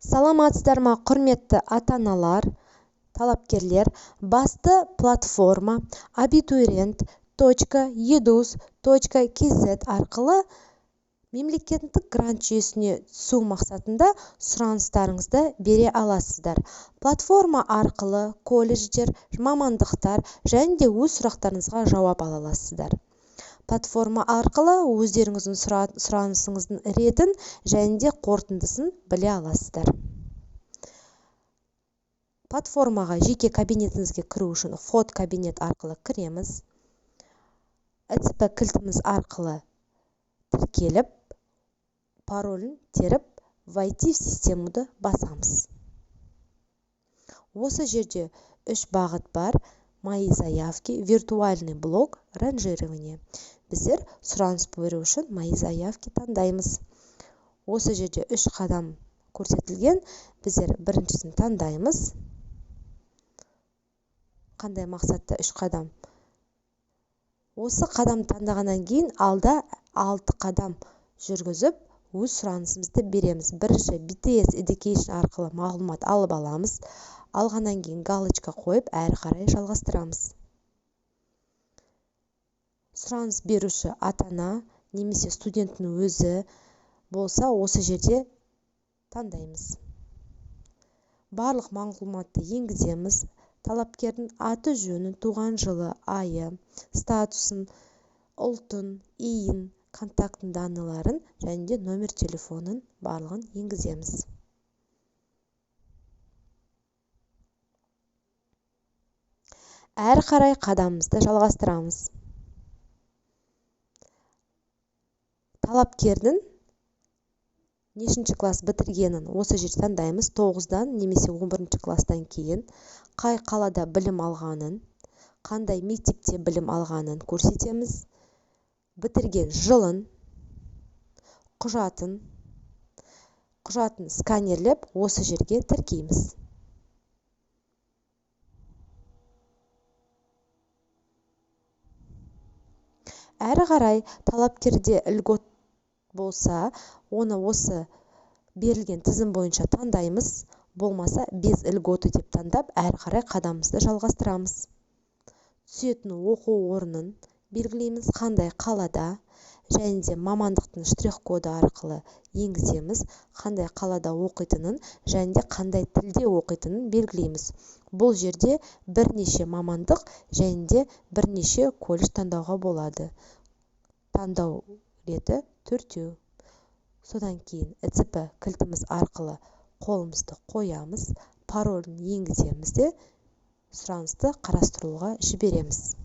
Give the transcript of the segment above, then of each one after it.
Саламатсыздар ма, құрметті ата-аналар, талапкерлер? Басты платформа abiturient.eduz.kz арқылы мемлекеттік грант жүйесіне түсу мақсатында сұраныстарыңызды бере аласыздар. Платформа арқылы колледждер, мамандықтар және де өз сұрақтарыңызға жауап ала аласыздар. Платформа арқылы өздеріңіздің сұранысыңыздың ретін және де қорытындысын біле аласыздар. Платформаға жеке кабинетіңізге кіру үшін вход кабинет арқылы кіреміз. ЭЦП кілтіміз арқылы тіркеліп, паролін теріп, войти в системуды басамыз. Осы жерде 3 бағыт бар: мои заявки, виртуальный блок, ранжирование. Біздер сұраныс беру үшін мои заявки таңдаймыз. Осы жерде 3 қадам көрсетілген. Біздер біріншісін таңдаймыз. Қандай мақсатта 3 қадам? Осы қадам таңдағаннан кейін алда 6 қадам жүргізіп, өз сұранысымызды береміз. Бірінші BTS Education арқылы мағлұмат алып аламыз. Алғаннан кейін галочка қойып, әрі қарай жалғастырамыз. Сұраныс беруші ата-ана немесе студенттің өзі болса, осы жерде таңдаймыз. Барлық мағлұматты енгіземіз. Талапкердің аты жөнін, туған жылы, айы, статусын, ұлтын, иін, контактын даныларын және де номер телефонын барлығын енгіземіз. Әрі қарай қадамымызды жалғастырамыз. Талапкердің нешінші класс бітіргенін осы жерде таңдаймыз. 9-дан немесе 11-ші класстан кейін қай қалада білім алғанын, қандай мектепте білім алғанын көрсетеміз. Бітірген жылын, құжатын сканерлеп осы жерге тіркейміз. Әрі қарай талапкерде льгот болса, оны осы берілген тізім бойынша таңдаймыз. Болмаса без льготы деп таңдап, әрі қарай қадамымызды жалғастырамыз. Түсетін оқу орнын белгілейміз, қандай қалада, және де мамандықтың штрих-коды арқылы енгіземіз, қандай қалада оқитынын және де қандай тілде оқитынын белгілейміз. Бұл жерде бірнеше мамандық және де бірнеше колледж таңдауға болады. Таңдау реті 4. Содан кейін ЭЦП кілтіміз арқылы қолымызды қоямыз, паролін енгіземіз де сұранысты қарастыруға жібереміз.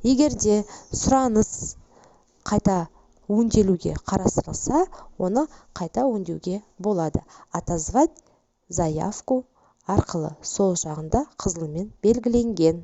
Егерде сұраныс қайта өңделуге қарастырылса, оны қайта өңдеуге болады. Отозвать заявку арқылы сол жағында қызылмен белгіленген.